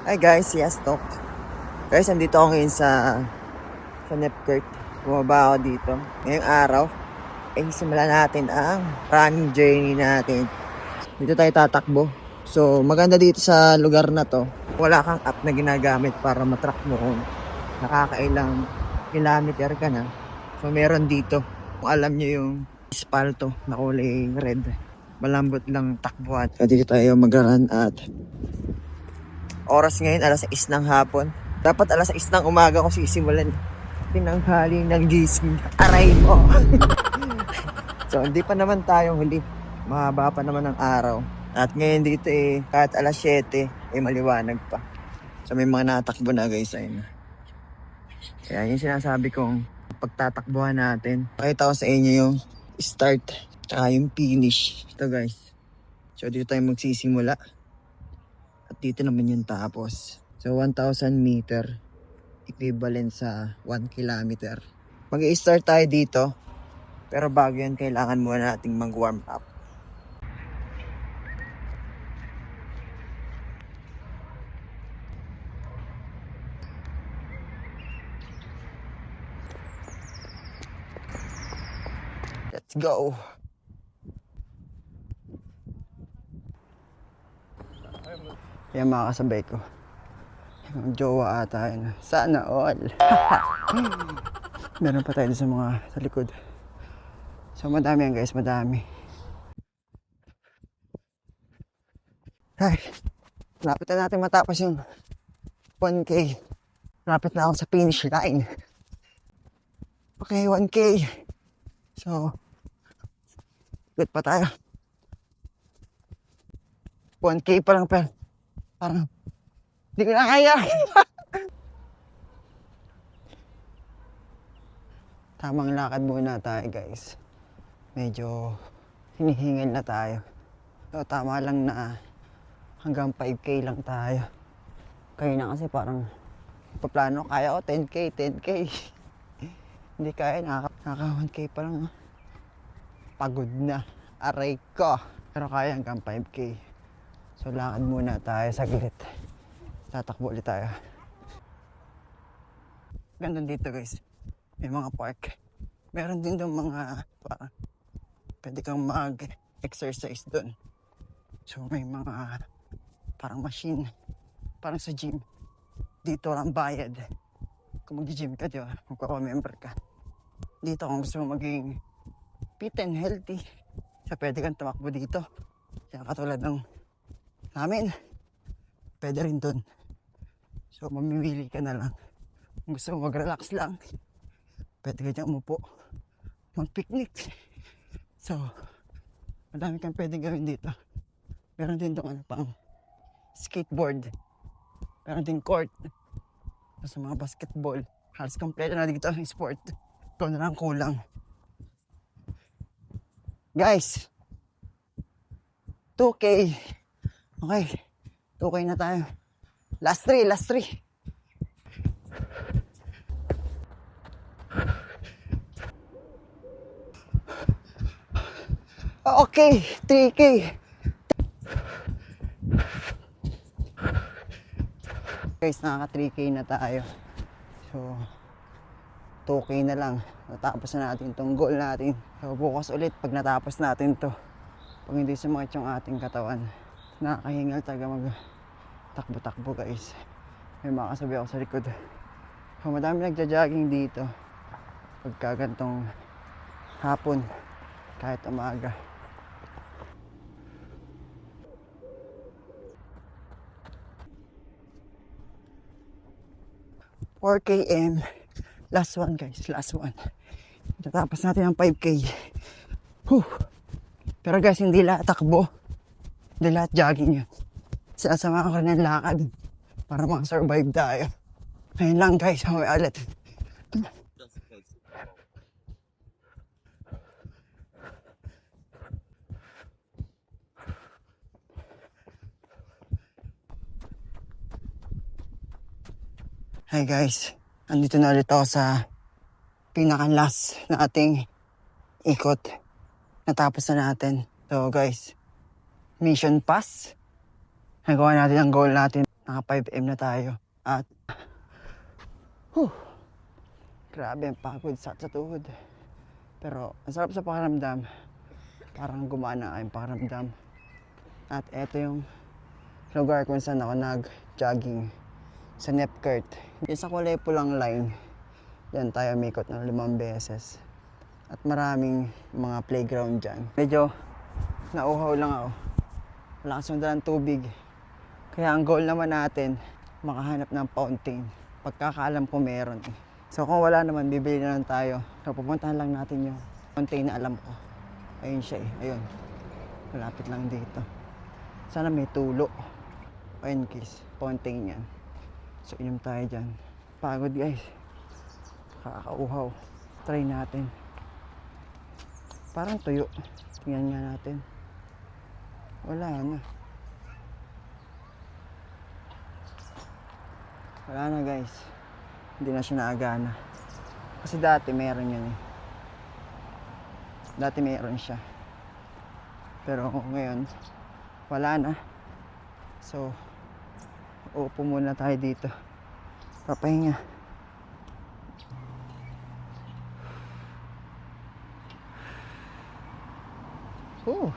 Hi guys, yes talk. Guys, andito ako ngayon sa Nepkert. Bumaba ako dito. Ngayong araw, simulan natin ang running journey natin. Dito tayo tatakbo. So, maganda dito sa lugar na to. Wala kang app na ginagamit para matrack mo kung nakakailang kilometer ka na. So, meron dito. Kung alam nyo yung espalto na kulay red, malambot lang takbuhan. So, dito tayo mag-run at oras ngayon, alas 6 ng hapon. Dapat alas 6 ng umaga ko sisimulan. Tinanghali ng gising. Aray mo! So, hindi pa naman tayo huli. Mahaba pa naman ang araw. At ngayon dito kahit alas 7, maliwanag pa. So, may mga natakbo na guys. Ayun. Kaya yung sinasabi kong pagtatakbuhan natin. Pakita ko sa inyo yung start tsaka yung finish. Ito guys. So, dito tayo magsisimula. At dito naman yung tapos. So, 1,000 meter. Equivalent sa 1 kilometer. Mag-i-start tayo dito. Pero bago yan, kailangan muna nating mag-warm up. Let's go! Yan mga kasabay ko. Yung jowa ata yun. Sana all. Meron pa tayo sa mga sa likod. So madami yan guys, madami. Ay, lapit na natin matapos yung 1K. Lapit na ako sa finish line. Okay, 1K. So, good pa tayo. 1K pa lang pero parang hindi ko na kaya. Tamang lakad muna tayo guys. Medyo hinihingal na tayo. So tama lang na hanggang 5K lang tayo. Kaya na kasi parang paplano kaya ko 10K. Hindi kaya, naka 1K pa lang. Pagod na. Aray ko. Pero kaya hanggang 5K. So lakad muna tayo saglit. Tatakbo ulit tayo. Ganda dito guys. May mga park. Meron din doon mga parang pwede kang mag-exercise doon. So may mga parang machine. Parang sa gym. Dito lang bayad. Kung mag-gym ka, di ba? Magpapamember ka. Dito kung gusto mo maging fit and healthy. So pwede kang tumakbo dito. Kaya katulad ng namin. Pwede rin doon. So mamimili ka na lang. Kung gusto mo mag-relax lang, pwede ka dyan umupo. Mag-picnic. So, madami kang pwedeng gawin dito. Meron din doon pang skateboard. Meron din court. Sa mga basketball. Halos kompleto na dito ang sport. Ito na lang kulang. Guys, 2K. Okay, 2K na tayo. Last 3. Okay, 3K. Guys, nakaka 3K na tayo. So, 2K na lang. Natapos na natin itong goal natin. So, bukas ulit pag natapos natin to. Pag hindi sumakit yung ating katawan. Nakakahingal talaga mag-takbo-takbo guys. May makasabi ako sa likod. So, madami nagja-jogging dito. Pagka gantong hapon. Kahit umaga. km. Last one guys, last one. Tatapos natin ang 5K. Pero guys, hindi lahat takbo. Hindi lahat jogging yun. Sinasama ko rin ng lakad para makasurvive tayo. Ayun lang guys, mamaya ulit. Hi guys, andito na ulit ako sa pinaka-last na ating ikot. Natapos na natin. So guys, mission pass. Nagawa natin ang goal natin. naka 5M na tayo. At, grabe ang pagod sa tuhod. Pero, ang sarap sa pakiramdam. Parang gumana ang pakiramdam. At eto yung lugar kung saan ako nag-jogging. Sa Nepkert. Yung sa kulay pulang line. Yan tayo umikot ng 5 beses. At maraming mga playground dyan. Medyo nauhaw lang ako. Wala kasing dalang tubig. Kaya ang goal naman natin, makahanap ng fountain. Pagkakaalam ko meron eh. So kung wala naman, bibili na lang tayo. So pupuntahan lang natin yung fountain na alam ko. Ayun siya eh. Ayun. Malapit lang dito. Sana may tulo. Ayun guys. Fountain yan. So inom tayo dyan. Pagod guys. Kakauhaw. Try natin. Parang tuyo. Tingnan nga natin. Wala na. Wala na guys. Hindi na siya naagana. Kasi dati meron yan eh. Dati meron siya. Pero ngayon, wala na. So, uupo muna tayo dito. Papahinga. Oh.